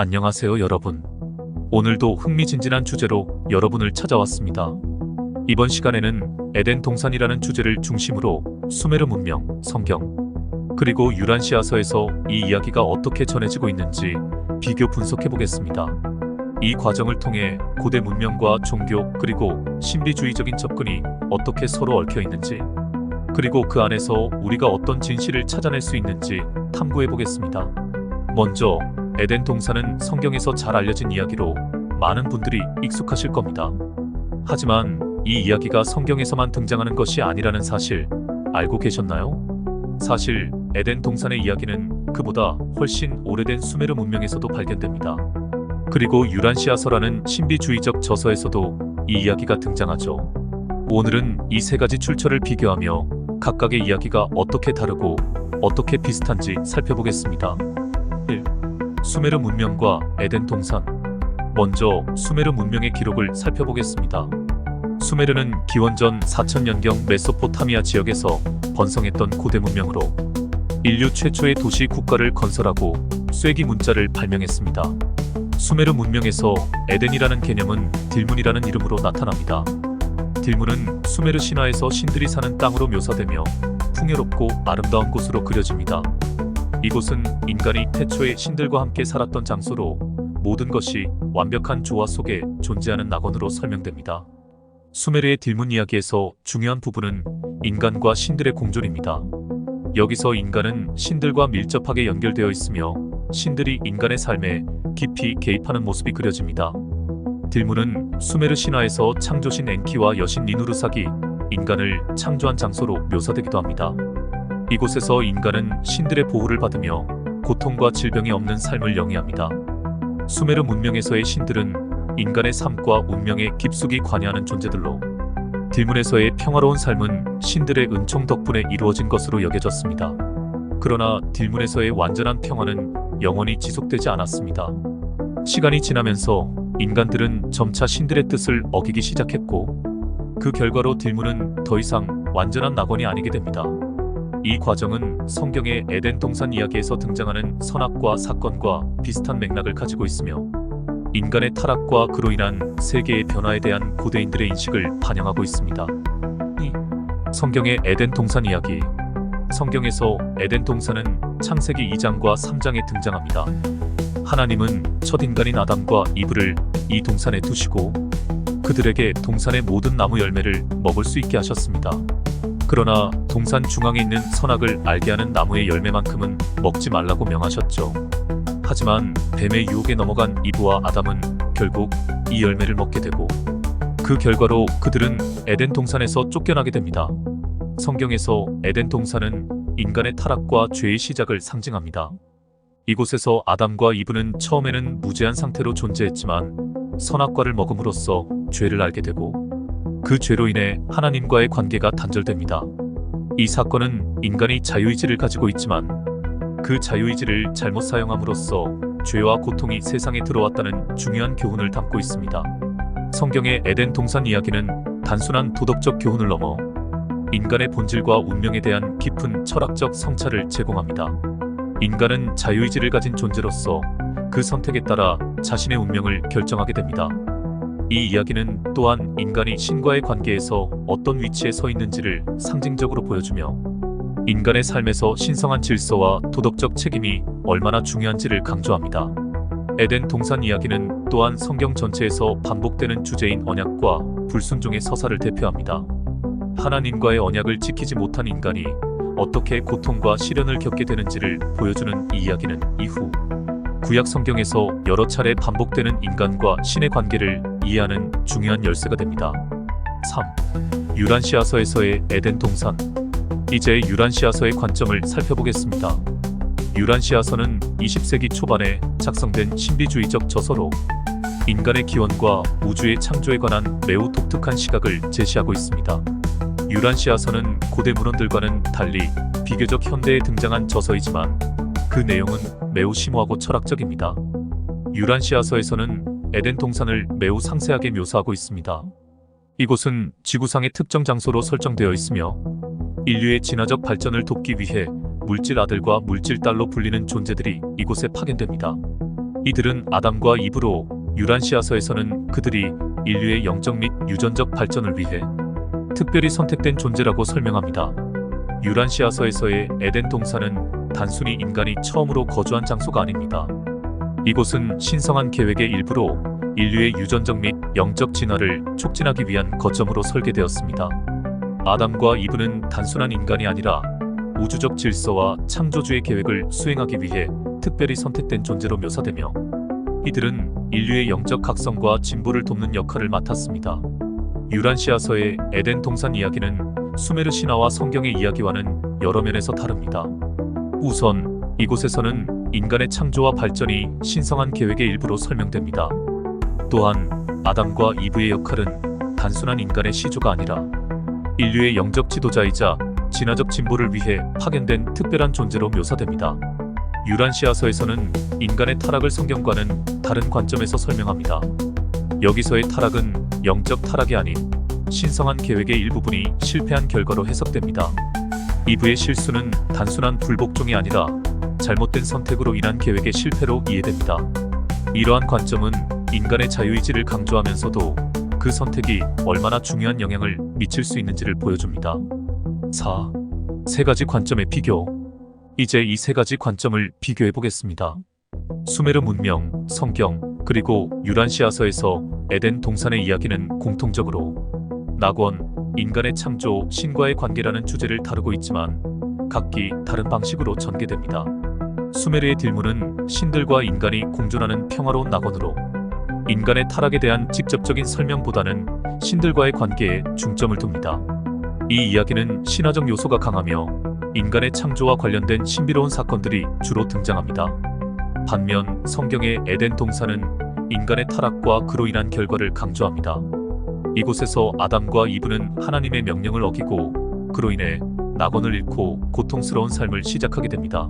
안녕하세요, 여러분. 오늘도 흥미진진한 주제로 여러분을 찾아왔습니다. 이번 시간에는 에덴 동산이라는 주제를 중심으로 수메르 문명, 성경, 그리고 유란시아서에서 이 이야기가 어떻게 전해지고 있는지 비교 분석해 보겠습니다. 이 과정을 통해 고대 문명과 종교 그리고 신비주의적인 접근이 어떻게 서로 얽혀 있는지, 그리고 그 안에서 우리가 어떤 진실을 찾아낼 수 있는지 탐구해 보겠습니다. 먼저 에덴 동산은 성경에서 잘 알려진 이야기로 많은 분들이 익숙하실 겁니다. 하지만 이 이야기가 성경에서만 등장하는 것이 아니라는 사실 알고 계셨나요? 사실 에덴 동산의 이야기는 그보다 훨씬 오래된 수메르 문명에서도 발견됩니다. 그리고 유란시아서라는 신비주의적 저서에서도 이 이야기가 등장하죠. 오늘은 이 세 가지 출처를 비교하며 각각의 이야기가 어떻게 다르고 어떻게 비슷한지 살펴보겠습니다. 1. 수메르 문명과 에덴 동산. 먼저 수메르 문명의 기록을 살펴보겠습니다. 수메르는 기원전 4000년경 메소포타미아 지역에서 번성했던 고대 문명으로 인류 최초의 도시 국가를 건설하고 쐐기 문자를 발명했습니다. 수메르 문명에서 에덴이라는 개념은 딜문이라는 이름으로 나타납니다. 딜문은 수메르 신화에서 신들이 사는 땅으로 묘사되며 풍요롭고 아름다운 곳으로 그려집니다. 이곳은 인간이 태초에 신들과 함께 살았던 장소로 모든 것이 완벽한 조화 속에 존재하는 낙원으로 설명됩니다. 수메르의 딜문 이야기에서 중요한 부분은 인간과 신들의 공존입니다. 여기서 인간은 신들과 밀접하게 연결되어 있으며 신들이 인간의 삶에 깊이 개입하는 모습이 그려집니다. 딜문은 수메르 신화에서 창조신 엔키와 여신 니누르삭이 인간을 창조한 장소로 묘사되기도 합니다. 이곳에서 인간은 신들의 보호를 받으며 고통과 질병이 없는 삶을 영위합니다. 수메르 문명에서의 신들은 인간의 삶과 운명에 깊숙이 관여하는 존재들로 딜문에서의 평화로운 삶은 신들의 은총 덕분에 이루어진 것으로 여겨졌습니다. 그러나 딜문에서의 완전한 평화는 영원히 지속되지 않았습니다. 시간이 지나면서 인간들은 점차 신들의 뜻을 어기기 시작했고 그 결과로 딜문은 더 이상 완전한 낙원이 아니게 됩니다. 이 과정은 성경의 에덴 동산 이야기에서 등장하는 선악과 사건과 비슷한 맥락을 가지고 있으며 인간의 타락과 그로 인한 세계의 변화에 대한 고대인들의 인식을 반영하고 있습니다. 2. 성경의 에덴 동산 이야기. 성경에서 에덴 동산은 창세기 2장과 3장에 등장합니다. 하나님은 첫 인간인 아담과 이브를 이 동산에 두시고 그들에게 동산의 모든 나무 열매를 먹을 수 있게 하셨습니다. 그러나 동산 중앙에 있는 선악을 알게 하는 나무의 열매만큼은 먹지 말라고 명하셨죠. 하지만 뱀의 유혹에 넘어간 이브와 아담은 결국 이 열매를 먹게 되고 그 결과로 그들은 에덴 동산에서 쫓겨나게 됩니다. 성경에서 에덴 동산은 인간의 타락과 죄의 시작을 상징합니다. 이곳에서 아담과 이브는 처음에는 무죄한 상태로 존재했지만 선악과를 먹음으로써 죄를 알게 되고 그 죄로 인해 하나님과의 관계가 단절됩니다. 이 사건은 인간이 자유의지를 가지고 있지만 그 자유의지를 잘못 사용함으로써 죄와 고통이 세상에 들어왔다는 중요한 교훈을 담고 있습니다. 성경의 에덴 동산 이야기는 단순한 도덕적 교훈을 넘어 인간의 본질과 운명에 대한 깊은 철학적 성찰을 제공합니다. 인간은 자유의지를 가진 존재로서 그 선택에 따라 자신의 운명을 결정하게 됩니다. 이 이야기는 또한 인간이 신과의 관계에서 어떤 위치에 서 있는지를 상징적으로 보여주며 인간의 삶에서 신성한 질서와 도덕적 책임이 얼마나 중요한지를 강조합니다. 에덴 동산 이야기는 또한 성경 전체에서 반복되는 주제인 언약과 불순종의 서사를 대표합니다. 하나님과의 언약을 지키지 못한 인간이 어떻게 고통과 시련을 겪게 되는지를 보여주는 이 이야기는 이후 구약 성경에서 여러 차례 반복되는 인간과 신의 관계를 이해하는 중요한 열쇠가 됩니다. 3. 유란시아서에서의 에덴 동산. 이제 유란시아서의 관점을 살펴보겠습니다. 유란시아서는 20세기 초반에 작성된 신비주의적 저서로 인간의 기원과 우주의 창조에 관한 매우 독특한 시각을 제시하고 있습니다. 유란시아서는 고대 문헌들과는 달리 비교적 현대에 등장한 저서이지만 그 내용은 매우 심오하고 철학적입니다. 유란시아서에서는 에덴 동산을 매우 상세하게 묘사하고 있습니다. 이곳은 지구상의 특정 장소로 설정되어 있으며 인류의 진화적 발전을 돕기 위해 물질 아들과 물질 딸로 불리는 존재들이 이곳에 파견됩니다. 이들은 아담과 이브로 유란시아서에서는 그들이 인류의 영적 및 유전적 발전을 위해 특별히 선택된 존재라고 설명합니다. 유란시아서에서의 에덴 동산은 단순히 인간이 처음으로 거주한 장소가 아닙니다. 이곳은 신성한 계획의 일부로 인류의 유전적 및 영적 진화를 촉진하기 위한 거점으로 설계되었습니다. 아담과 이브는 단순한 인간이 아니라 우주적 질서와 창조주의 계획을 수행하기 위해 특별히 선택된 존재로 묘사되며 이들은 인류의 영적 각성과 진보를 돕는 역할을 맡았습니다. 유란시아서의 에덴 동산 이야기는 수메르 신화와 성경의 이야기와는 여러 면에서 다릅니다. 우선 이곳에서는 인간의 창조와 발전이 신성한 계획의 일부로 설명됩니다. 또한 아담과 이브의 역할은 단순한 인간의 시조가 아니라 인류의 영적 지도자이자 진화적 진보를 위해 파견된 특별한 존재로 묘사됩니다. 유란시아서에서는 인간의 타락을 성경과는 다른 관점에서 설명합니다. 여기서의 타락은 영적 타락이 아닌 신성한 계획의 일부분이 실패한 결과로 해석됩니다. 이브의 실수는 단순한 불복종이 아니라 잘못된 선택으로 인한 계획의 실패로 이해됩니다. 이러한 관점은 인간의 자유의지를 강조하면서도 그 선택이 얼마나 중요한 영향을 미칠 수 있는지를 보여줍니다. 4. 세 가지 관점의 비교. 이제 이 세 가지 관점을 비교해 보겠습니다. 수메르 문명, 성경, 그리고 유란시아서에서 에덴 동산의 이야기는 공통적으로 낙원, 인간의 창조, 신과의 관계라는 주제를 다루고 있지만 각기 다른 방식으로 전개됩니다. 수메르의 딜문은 신들과 인간이 공존하는 평화로운 낙원으로 인간의 타락에 대한 직접적인 설명보다는 신들과의 관계에 중점을 둡니다. 이 이야기는 신화적 요소가 강하며 인간의 창조와 관련된 신비로운 사건들이 주로 등장합니다. 반면 성경의 에덴 동산은 인간의 타락과 그로 인한 결과를 강조합니다. 이곳에서 아담과 이브는 하나님의 명령을 어기고 그로 인해 낙원을 잃고 고통스러운 삶을 시작하게 됩니다.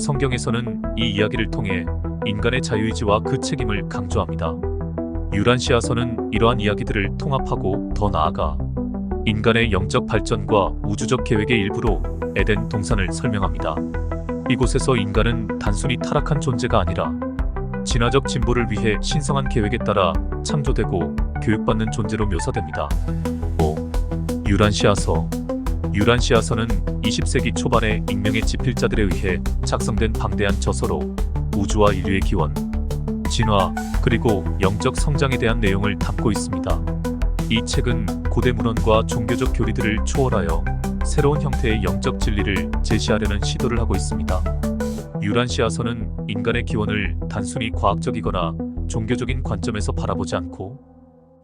성경에서는 이 이야기를 통해 인간의 자유의지와 그 책임을 강조합니다. 유란시아서는 이러한 이야기들을 통합하고 더 나아가 인간의 영적 발전과 우주적 계획의 일부로 에덴 동산을 설명합니다. 이곳에서 인간은 단순히 타락한 존재가 아니라 진화적 진보를 위해 신성한 계획에 따라 창조되고 교육받는 존재로 묘사됩니다. 5. 유란시아서. 유란시아서는 20세기 초반에 익명의 지필자들에 의해 작성된 방대한 저서로 우주와 인류의 기원, 진화, 그리고 영적 성장에 대한 내용을 담고 있습니다. 이 책은 고대 문헌과 종교적 교리들을 초월하여 새로운 형태의 영적 진리를 제시하려는 시도를 하고 있습니다. 유란시아서는 인간의 기원을 단순히 과학적이거나 종교적인 관점에서 바라보지 않고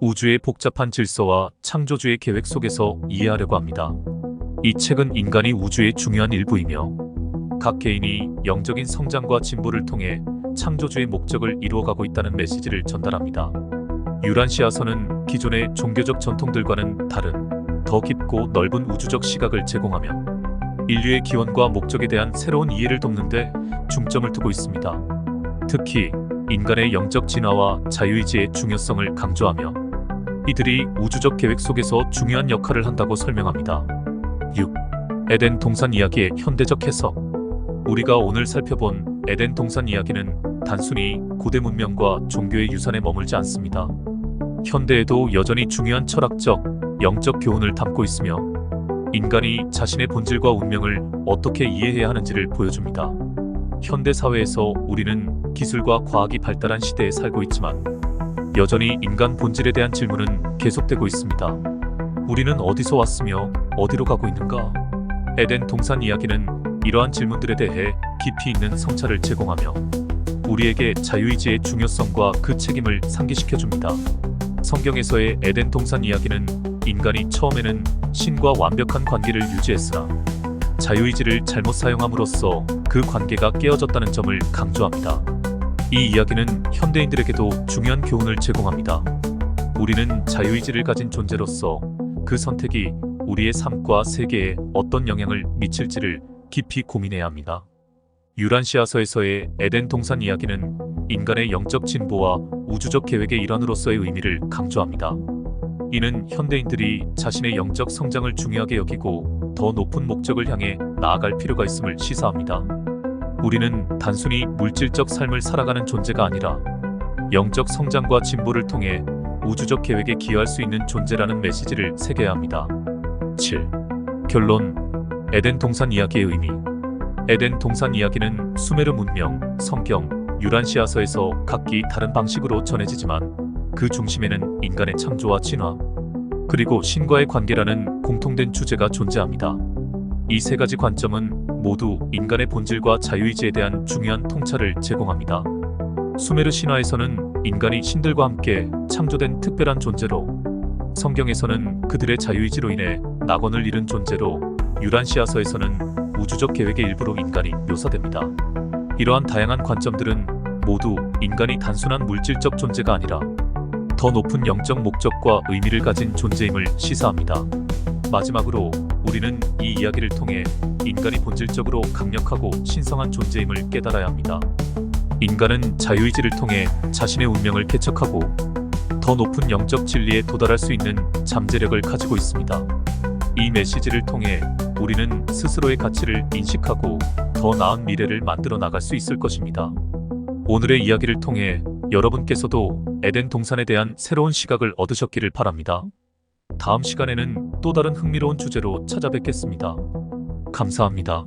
우주의 복잡한 질서와 창조주의 계획 속에서 이해하려고 합니다. 이 책은 인간이 우주의 중요한 일부이며 각 개인이 영적인 성장과 진보를 통해 창조주의 목적을 이루어가고 있다는 메시지를 전달합니다. 유란시아서는 기존의 종교적 전통들과는 다른 더 깊고 넓은 우주적 시각을 제공하며 인류의 기원과 목적에 대한 새로운 이해를 돕는 데 중점을 두고 있습니다. 특히 인간의 영적 진화와 자유의지의 중요성을 강조하며 이들이 우주적 계획 속에서 중요한 역할을 한다고 설명합니다. 6. 에덴 동산 이야기의 현대적 해석. 우리가 오늘 살펴본 에덴 동산 이야기는 단순히 고대 문명과 종교의 유산에 머물지 않습니다. 현대에도 여전히 중요한 철학적, 영적 교훈을 담고 있으며 인간이 자신의 본질과 운명을 어떻게 이해해야 하는지를 보여줍니다. 현대 사회에서 우리는 기술과 과학이 발달한 시대에 살고 있지만 여전히 인간 본질에 대한 질문은 계속되고 있습니다. 우리는 어디서 왔으며 어디로 가고 있는가? 에덴 동산 이야기는 이러한 질문들에 대해 깊이 있는 성찰을 제공하며 우리에게 자유의지의 중요성과 그 책임을 상기시켜줍니다. 성경에서의 에덴 동산 이야기는 인간이 처음에는 신과 완벽한 관계를 유지했으나 자유의지를 잘못 사용함으로써 그 관계가 깨어졌다는 점을 강조합니다. 이 이야기는 현대인들에게도 중요한 교훈을 제공합니다. 우리는 자유의지를 가진 존재로서 그 선택이 우리의 삶과 세계에 어떤 영향을 미칠지를 깊이 고민해야 합니다. 유란시아서에서의 에덴 동산 이야기는 인간의 영적 진보와 우주적 계획의 일환으로서의 의미를 강조합니다. 이는 현대인들이 자신의 영적 성장을 중요하게 여기고 더 높은 목적을 향해 나아갈 필요가 있음을 시사합니다. 우리는 단순히 물질적 삶을 살아가는 존재가 아니라 영적 성장과 진보를 통해 우주적 계획에 기여할 수 있는 존재라는 메시지를 새겨야 합니다. 7. 결론. 에덴 동산 이야기의 의미. 에덴 동산 이야기는 수메르 문명, 성경, 유란시아서에서 각기 다른 방식으로 전해지지만 그 중심에는 인간의 창조와 진화, 그리고 신과의 관계라는 공통된 주제가 존재합니다. 이 세 가지 관점은 모두 인간의 본질과 자유의지에 대한 중요한 통찰을 제공합니다. 수메르 신화에서는 인간이 신들과 함께 창조된 특별한 존재로, 성경에서는 그들의 자유의지로 인해 낙원을 잃은 존재로, 유란시아서에서는 우주적 계획의 일부로 인간이 묘사됩니다. 이러한 다양한 관점들은 모두 인간이 단순한 물질적 존재가 아니라 더 높은 영적 목적과 의미를 가진 존재임을 시사합니다. 마지막으로 우리는 이 이야기를 통해 인간이 본질적으로 강력하고 신성한 존재임을 깨달아야 합니다. 인간은 자유의지를 통해 자신의 운명을 개척하고 더 높은 영적 진리에 도달할 수 있는 잠재력을 가지고 있습니다. 이 메시지를 통해 우리는 스스로의 가치를 인식하고 더 나은 미래를 만들어 나갈 수 있을 것입니다. 오늘의 이야기를 통해 여러분께서도 에덴 동산에 대한 새로운 시각을 얻으셨기를 바랍니다. 다음 시간에는 또 다른 흥미로운 주제로 찾아뵙겠습니다. 감사합니다.